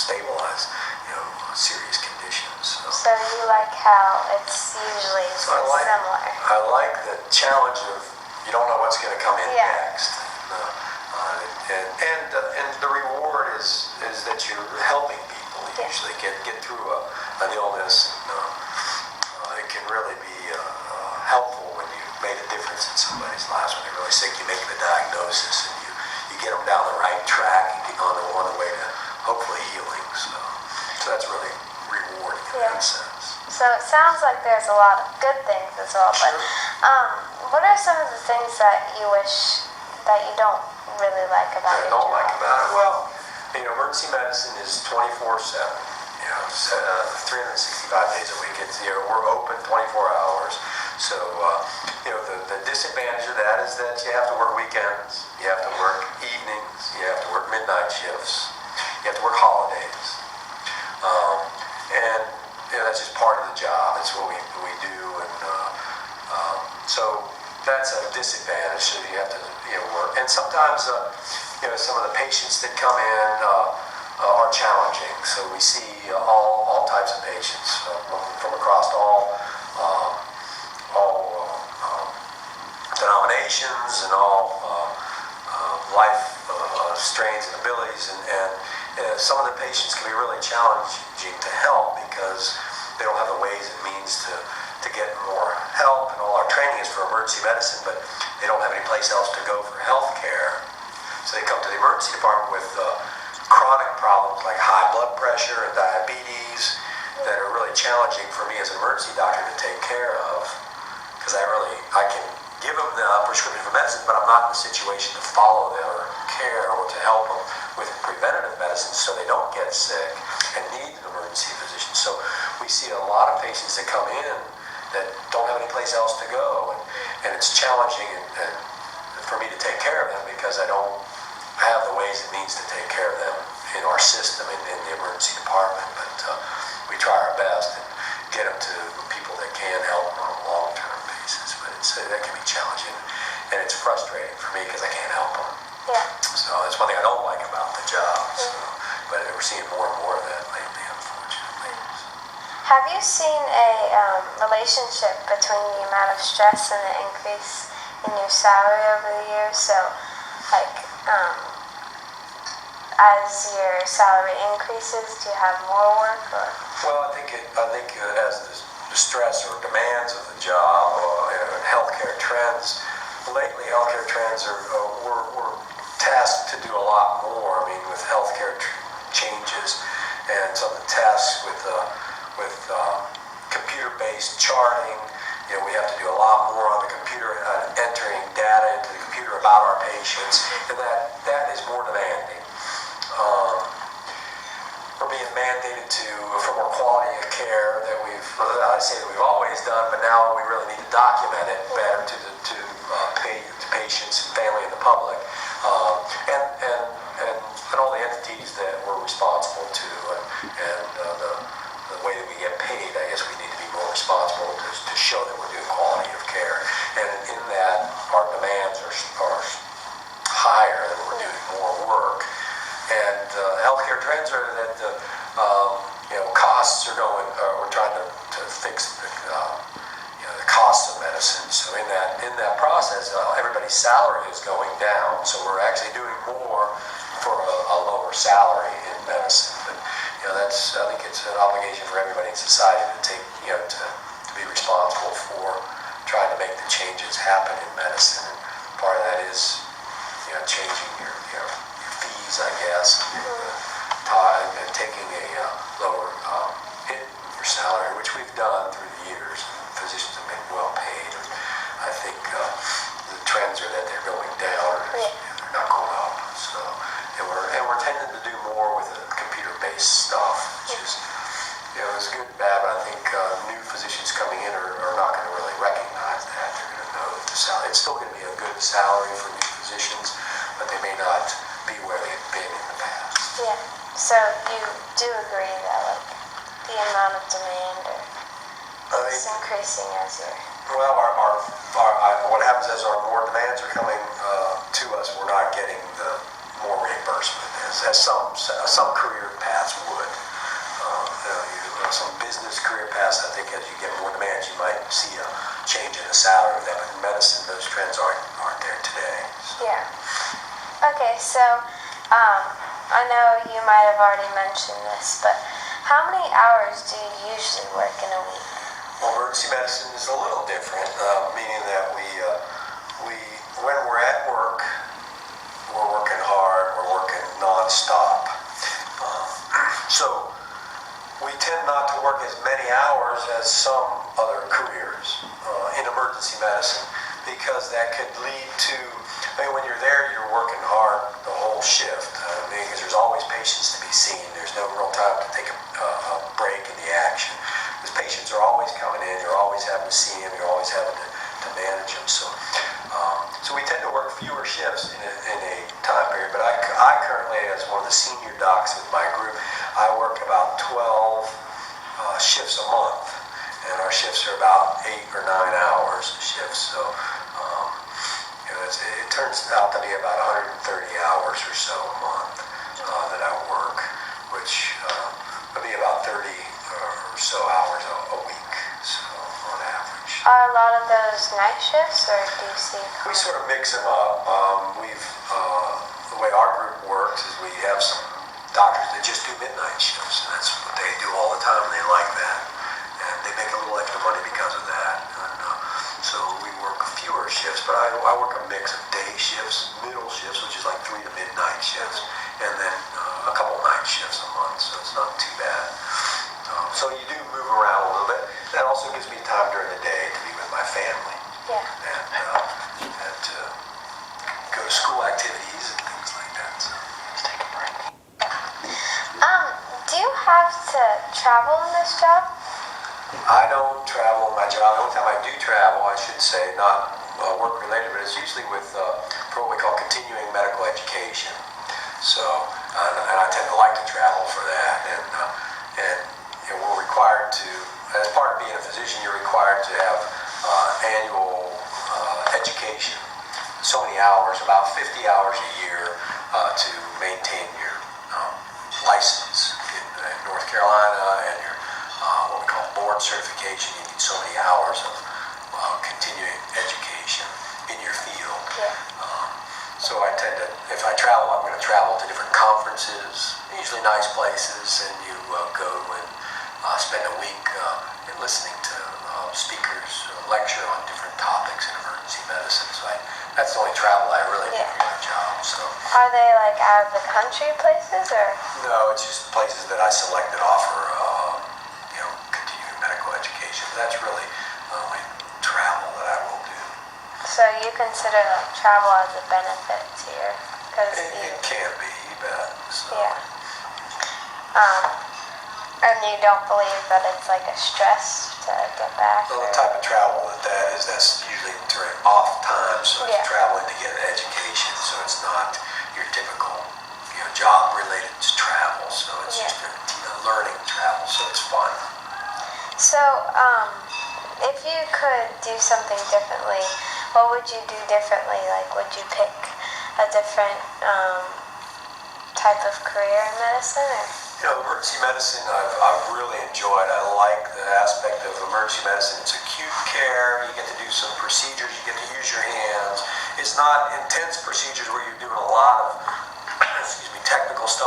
stabilize, serious conditions. So you like how it's usually So similar. I like the challenge of you don't know what's going to come in next. And the reward is that you're helping people usually get through an illness. And it can really be helpful when you made a difference in somebody's lives. When they're really sick, you make the diagnosis and you get them down the right track and get on the way to hopefully healing. So that's really rewarding in that sense. So it sounds like there's a lot of good things as well. But what are some of the things that you wish that you don't really like about it? I don't like about it? Well, emergency medicine is 24/7. 365 days a week. We're open 24 hours. So, the disadvantage of that is that you have to work weekends, you have to work evenings, you have to work midnight shifts, you have to work holidays. And that's just part of the job. It's what we do. And so that's a disadvantage. So you have to work. And sometimes, some of the patients that come in are challenging. So we see all types of patients from across all denominations and all life strains and abilities. And some of the patients can be really challenging to help because they don't have the ways and means to get more help. And all our training is for emergency medicine, but they don't have any place else to go for health care. So they come to the emergency department with chronic problems like high blood pressure and diabetes that are really challenging for me as an emergency doctor to take care of, because I can give them the prescription for medicine, but I'm not in a situation to follow them or care or to help them with preventative medicine so they don't get sick and need an emergency physician. So we see a lot of patients that come in that don't have any place else to go, and it's challenging and for me to take care of them because I don't have the ways and means to take care of them in our system in the emergency department. But we try our best and get them to people that can help them on a long-term basis. But that can be challenging, and it's frustrating for me because I can't help them. Yeah. So that's one thing I don't like about the job. But we're seeing more and more of that lately, unfortunately. Have you seen a relationship between the amount of stress and the increase in your salary over the years? So, as your salary increases, do you have more work? Or? Well, I think as the stress or demands of the job and healthcare trends, lately healthcare trends we're tasked to do a lot more. I mean, with healthcare changes and some of the tasks with computer-based charting, we have to do a lot more on the computer, entering data into the computer about our patients, and that is more demanding. We're being mandated for more quality of care that we've always done, but now we really need to document it better to patients and family and the public, and all the entities that we're responsible to, and the way that we get paid. I guess we need to be more responsible to show that we're doing quality of care, and in that our demands are higher, that we're doing more work. And healthcare trends are that costs are going. We're trying to fix the costs of medicine. So in that process, everybody's salary is going down. So we're actually doing more for a lower salary in medicine. But I think it's an obligation for everybody in society to take to be responsible for trying to make the changes happen in medicine. And part of that is changing your fees, I guess, and taking a lower hit in your salary, which we've done through the years. Physicians have been well paid. I think the trends are that they're going down, or they're not going up. So, and we're tending to do more with the computer-based stuff, which is it's good and bad. But I think new physicians coming in are not going to really recognize that. They're going to know that the salary. It's still going to be a good salary for new physicians, but they may not be where they've been in the past. Yeah. So you do agree that the amount of demand is increasing as you're... Well, what happens is more demands are coming to us. We're not getting the more reimbursement as some career paths would. medicine, those trends aren't there today. So. Yeah. Okay, so I know you might have already mentioned this, but how many hours do you usually work in a week? Well, emergency medicine is a little different, meaning that we when we're at work, we're working hard, we're working nonstop. So we tend not to work as many hours as some other careers in emergency medicine, because that could lead to, when you're there, you're working hard the whole shift. Because there's always patients to be seen. There's no real time to take a break in the action. Because patients are always coming in, you're always having to see them, you're always having to manage them. So we tend to work fewer shifts in a time period. But I currently, as one of the senior docs with my group, I work about 12 shifts a month. And our shifts are about 8 or 9 hours a shift. So it turns out to be about 130 hours or so a month that I work, which would be about 30 or so hours a week, so on average. Are a lot of those night shifts, or do you see? We sort of mix them up. The way our group works is we have some doctors that just do midnight shifts, and that's what they do all the time, and they like that. And they make a little extra money because of that. So we work fewer shifts, but I work a mix of day shifts, middle shifts, which is like 3 to midnight shifts, and then a couple night shifts a month, so it's not too bad. So you do move around a little bit. That also gives me time during the day to be with my family. Yeah. And to go to school activities and things like that. So let's take a break. Do you have to travel in this job? I don't travel in my job. The only time I do travel, I should say, not work related, but it's usually for what we call continuing medical education. So, and I tend to like to travel for that. And we're required to, as part of being a physician, you're required to have annual education. So many hours, about 50 hours a year to maintain your license in North Carolina, and your what we call board certification. You need so many hours of continuing education in your field. Yeah. So I tend to, if I travel, I'm going to travel to different conferences, usually nice places, and you go and spend a week listening to speakers lecture on different topics in emergency medicine. So that's the only travel I really do for my job. So. Are they like out of the country places, or? No, it's just places that I select that offer continuing medical education. That's really the only travel that I will do. So you consider like travel as a benefit to your, It can be, you bet. So. Yeah. And you don't believe that it's like a stress to get back? Well, the type of travel that is, that's usually during off time, so it's traveling to get an education, so it's not your typical, job-related travel, so it's just learning travel, so it's fun. So, if you could do something differently, what would you do differently? Like, would you pick a different type of career in medicine, or? Emergency medicine I've really enjoyed. I like the aspect of emergency medicine. It's acute care. You get to do some procedures. You get to use your hands. It's not intense procedures where you're doing a lot of technical stuff